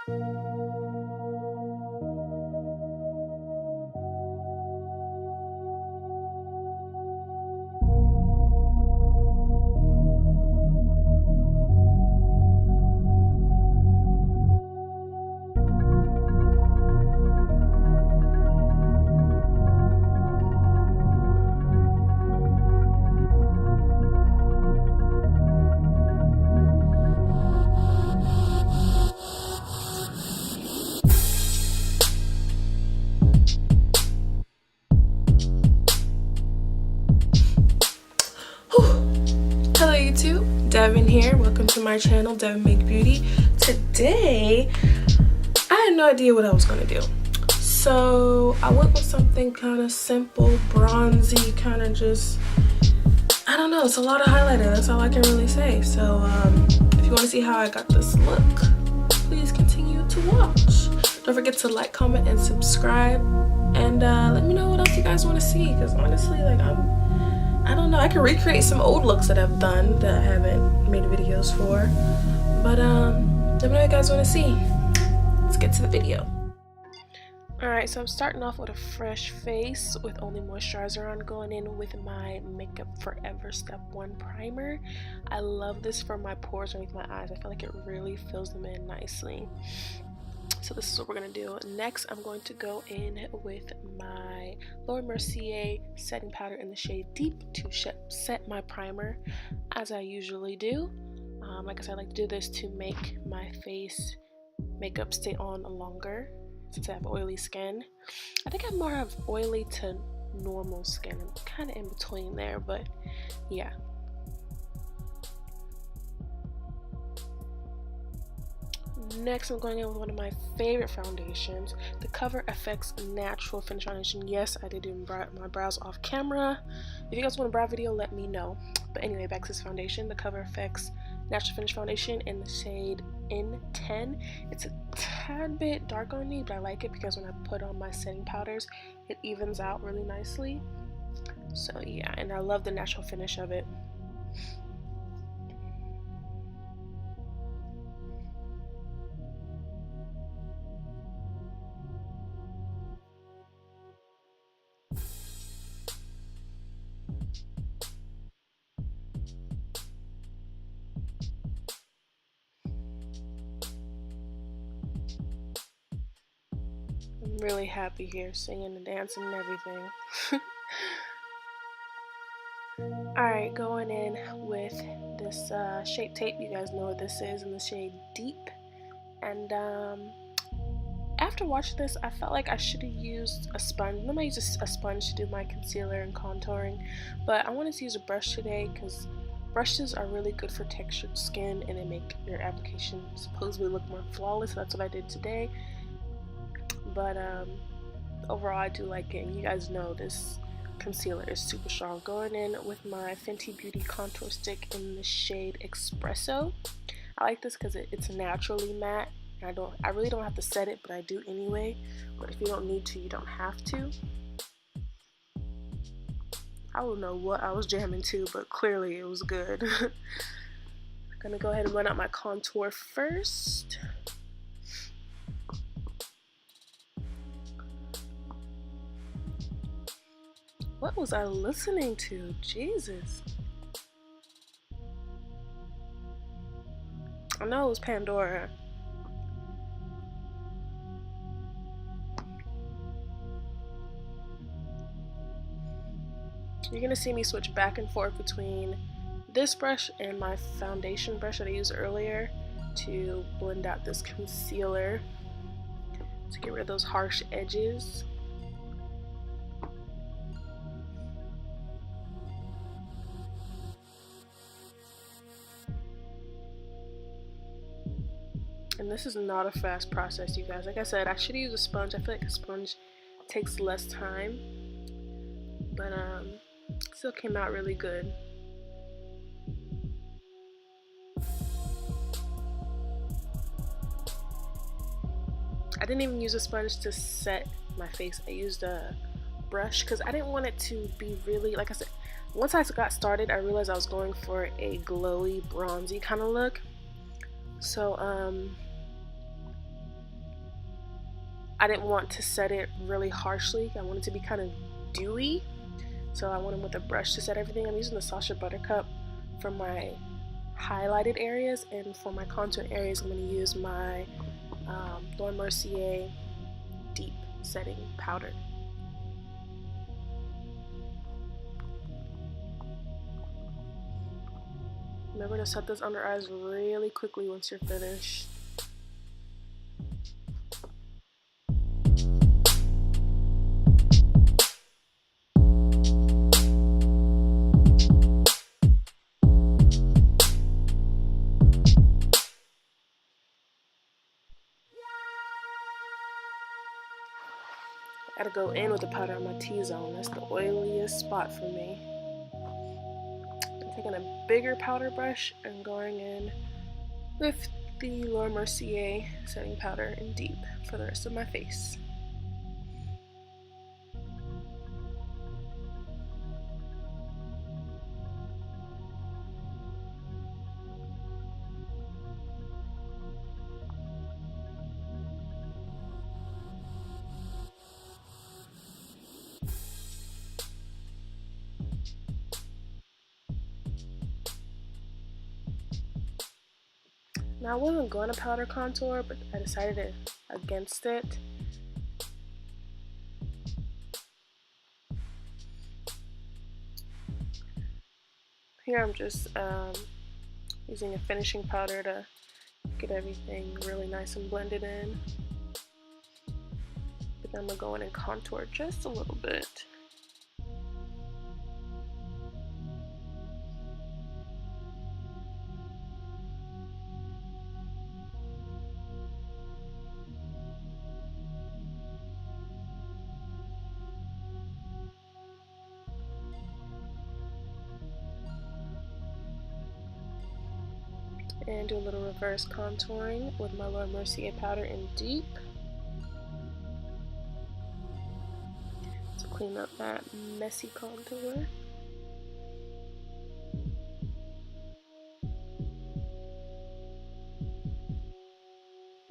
Hello YouTube, Deavyn here. Welcome to my channel, Deavyn MakeBeauty. Today, I had no idea what I was gonna do. So I went with something kind of simple, bronzy, kind of just, I don't know, it's a lot of highlighter, that's all I can really say. So if you want to see how I got this look, please continue to watch. Don't forget to like, comment, and subscribe. And let me know what else you guys want to see, because honestly, like, I don't know, I can recreate some old looks that I've done that I haven't made videos for, but let me know what you guys want to see. Let's get to the video. Alright, so I'm starting off with a fresh face with only moisturizer on, going in with my Makeup Forever Step 1 primer. I love this for my pores underneath my eyes. I feel like it really fills them in nicely. So this is what we're going to do. Next, I'm going to go in with my Laura Mercier setting powder in the shade Deep to set my primer, as I usually do. Like I said, I like to do this to make my face makeup stay on longer, since I have oily skin. I think I more have oily to normal skin. I'm kind of in between there, but yeah. Next, I'm going in with one of my favorite foundations, the Cover FX Natural Finish Foundation. Yes, I did do my brows off camera. If you guys want a brow video, let me know. But anyway, back to this foundation, the Cover FX Natural Finish Foundation in the shade N10. It's a tad bit dark on me, but I like it because when I put on my setting powders, it evens out really nicely. So yeah, and I love the natural finish of it. I'm really happy here, singing and dancing and everything. Alright, going in with this Shape Tape. You guys know what this is, in the shade Deep. And after watching this, I felt like I should have used a sponge. Normally I use a sponge to do my concealer and contouring, but I wanted to use a brush today because brushes are really good for textured skin and they make your application supposedly look more flawless. So that's what I did today. But overall, I do like it, and you guys know this concealer is super strong. Going in with my Fenty Beauty contour stick in the shade Espresso. I like this because it's naturally matte. And I really don't have to set it, but I do anyway. But if you don't need to, you don't have to. I don't know what I was jamming to, but clearly it was good. I'm gonna go ahead and run out my contour first. What was I listening to? Jesus. I know it was Pandora. You're gonna see me switch back and forth between this brush and my foundation brush that I used earlier to blend out this concealer to get rid of those harsh edges. And this is not a fast process, you guys. Like I said, I should use a sponge. I feel like a sponge takes less time, but still came out really good. I didn't even use a sponge to set my face. I used a brush because I didn't want it to be really, like I said, once I got started, I realized I was going for a glowy, bronzy kind of look. So I didn't want to set it really harshly. I wanted it to be kind of dewy. So I went in with a brush to set everything. I'm using the Sacha Buttercup for my highlighted areas, and for my contour areas I'm going to use my Laura Mercier deep setting powder. Remember to set those under eyes really quickly once you're finished. I gotta go in with the powder on my T-zone. That's the oiliest spot for me. I'm taking a bigger powder brush and going in with the Laura Mercier setting powder in deep for the rest of my face. Now I wasn't going to powder contour, but I decided against it. Here I'm just using a finishing powder to get everything really nice and blended in. But then I'm going to go in and contour just a little bit. And do a little reverse contouring with my Laura Mercier powder in deep to clean up that messy contour.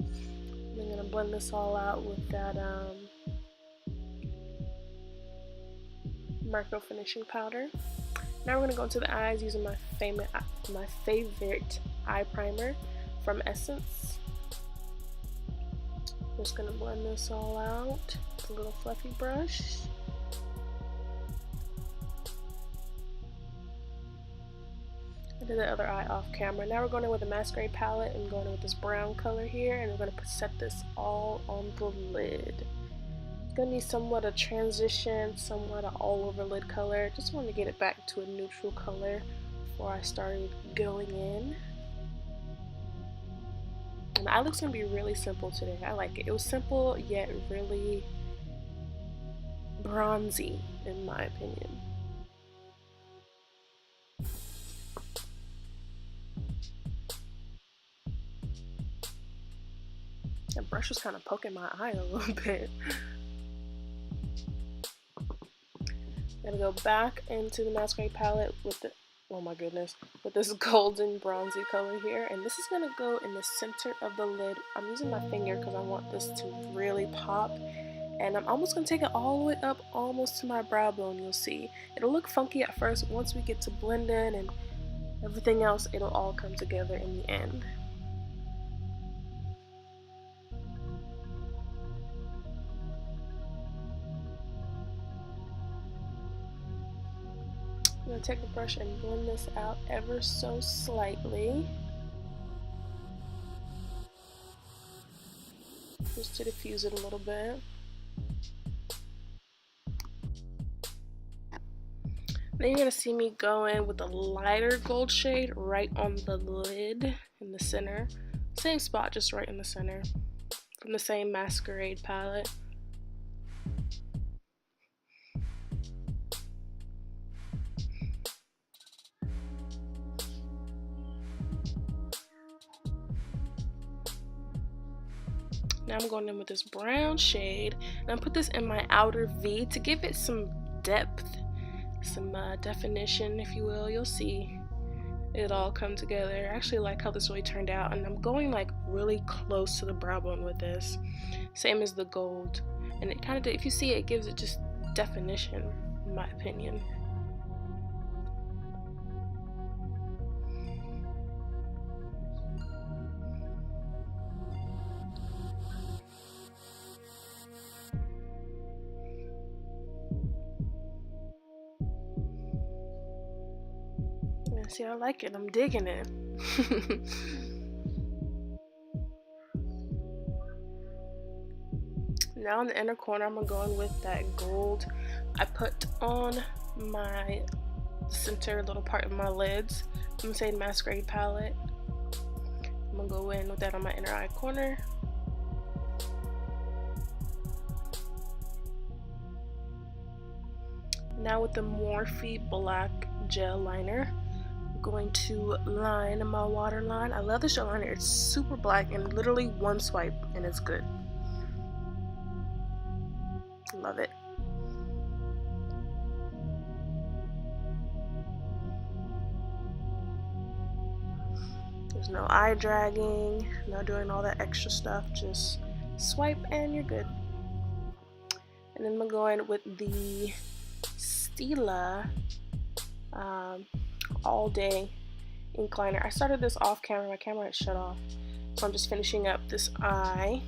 I'm going to blend this all out with that micro finishing powder. Now we're going to go into the eyes using my favorite eye primer from Essence. I'm just going to blend this all out with a little fluffy brush. I did the other eye off camera. Now we're going in with a masquerade palette and going in with this brown color here, and we're going to set this all on the lid. It's going to be somewhat a transition, somewhat an all over lid color. Just wanted to get it back to a neutral color before I started going in. And the eye look's going to be really simple today. I like it. It was simple yet really bronzy in my opinion. That brush was kind of poking my eye a little bit. I'm gonna go back into the masquerade palette with the, oh my goodness, with this golden bronzy color here, and this is gonna go in the center of the lid. I'm using my finger because I want this to really pop, and I'm almost gonna take it all the way up almost to my brow bone. You'll see it'll look funky at first. Once we get to blend in and everything else, it'll all come together in the end. I'm going to take the brush and blend this out ever so slightly, just to diffuse it a little bit. Then you're going to see me go in with a lighter gold shade right on the lid in the center. Same spot, just right in the center, from the same masquerade palette. Now I'm going in with this brown shade, and I put this in my outer V to give it some depth, some definition, if you will. You'll see it all come together. I actually like how this really turned out, and I'm going like really close to the brow bone with this, same as the gold, and it kind of, if you see it, gives it just definition, in my opinion. Yeah, see, I like it. I'm digging it. Now in the inner corner, I'm gonna go in with that gold I put on my center little part of my lids. I'm gonna say Masquerade palette. I'm gonna go in with that on my inner eye corner. Now with the Morphe black gel liner, I'm going to line my waterline. I love this gel liner. It's super black and literally one swipe and it's good. Love it. There's no eye dragging, no doing all that extra stuff, just swipe and you're good. And then I'm gonna go in with the Stila All Day ink liner. I started this off camera, my camera had shut off, so I'm just finishing up this eye.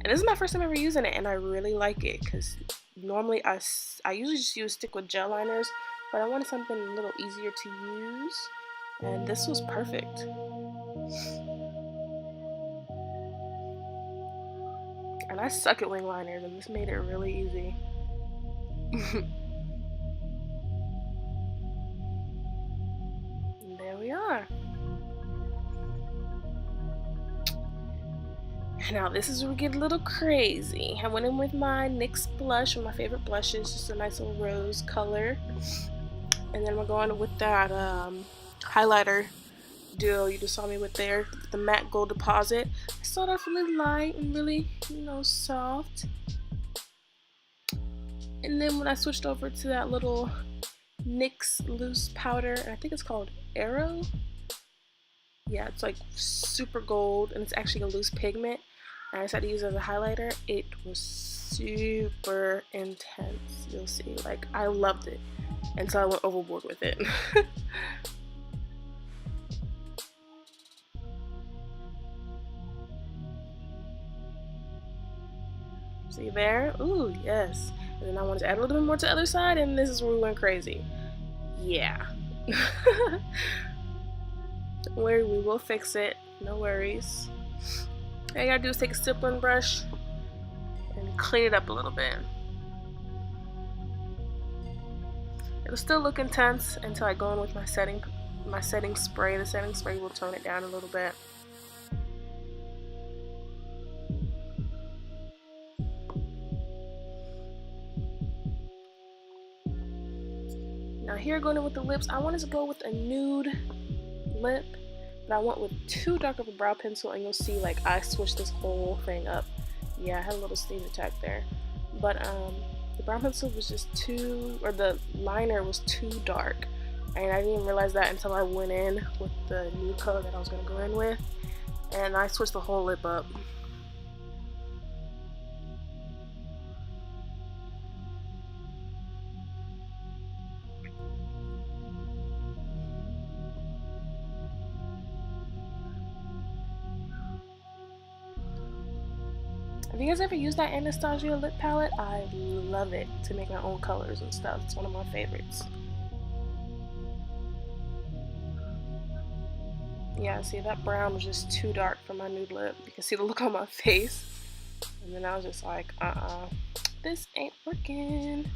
And this is my first time ever using it, and I really like it because normally I usually just stick with gel liners, but I wanted something a little easier to use, and this was perfect. And I suck at wing liners, and this made it really easy. And there we are. Now this is where we get a little crazy. I went in with my NYX blush, one of my favorite blushes, just a nice little rose color. And then we're going with that highlighter duo you just saw me with there, the matte gold deposit. I started off really light and really, you know, soft. And then when I switched over to that little NYX loose powder, and I think it's called Arrow. Yeah, it's like super gold and it's actually a loose pigment. And I decided to use it as a highlighter. It was super intense. You'll see, like, I loved it. And so I went overboard with it. See there? Ooh, yes. And then I wanted to add a little bit more to the other side, and this is where we went crazy. Yeah. Don't worry, we will fix it. No worries. All you gotta do is take a stippling brush and clean it up a little bit. It'll still look intense until I go in with my setting spray. The setting spray will tone it down a little bit. Now here, going in with the lips, I wanted to go with a nude lip, but I went with too dark of a brow pencil, and you'll see, like, I switched this whole thing up. Yeah, I had a little sneak attack there, but the brow pencil was just too, or the liner was too dark, and I didn't even realize that until I went in with the nude color that I was going to go in with, and I switched the whole lip up. Have you guys ever used that Anastasia lip palette? I love it to make my own colors and stuff. It's one of my favorites. Yeah, see, that brown was just too dark for my nude lip. You can see the look on my face. And then I was just like, this ain't working.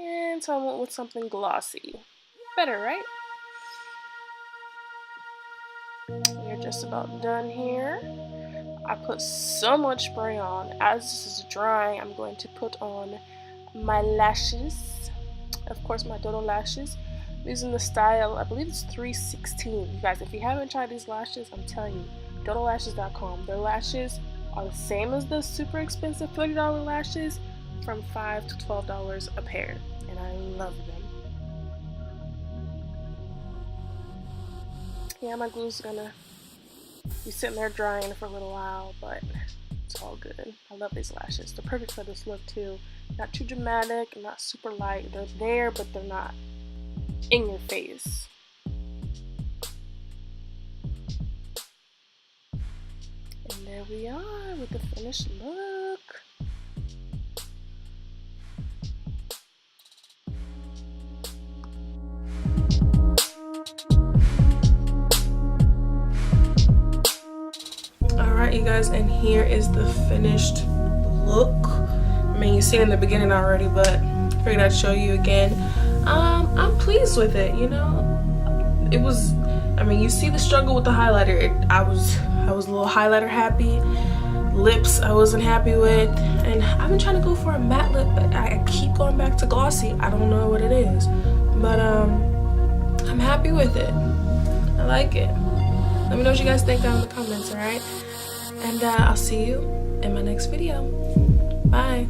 And so I went with something glossy. Better, right? We're just about done here. I put so much spray on. As this is drying, I'm going to put on my lashes. Of course, my Dodo lashes. I'm using the style, I believe it's 316. You guys, if you haven't tried these lashes, I'm telling you, dodolashes.com. Their lashes are the same as the super expensive $30 lashes, from $5 to $12 a pair, and I love them. Yeah, my glue's gonna be sitting there drying for a little while, but it's all good. I love these lashes. They're perfect for this look too. Not too dramatic, not super light. They're there, but they're not in your face. And there we are with the finished look. Alright, you guys, and here is the finished look. I mean, you see it in the beginning already, but I figured I'd show you again. I'm pleased with it, you know. It was, I mean, you see the struggle with the highlighter. I was a little highlighter happy. Lips I wasn't happy with, and I've been trying to go for a matte lip, but I keep going back to glossy. I don't know what it is, but I'm happy with it. I like it. Let me know what you guys think down in the comments, alright? And I'll see you in my next video. Bye.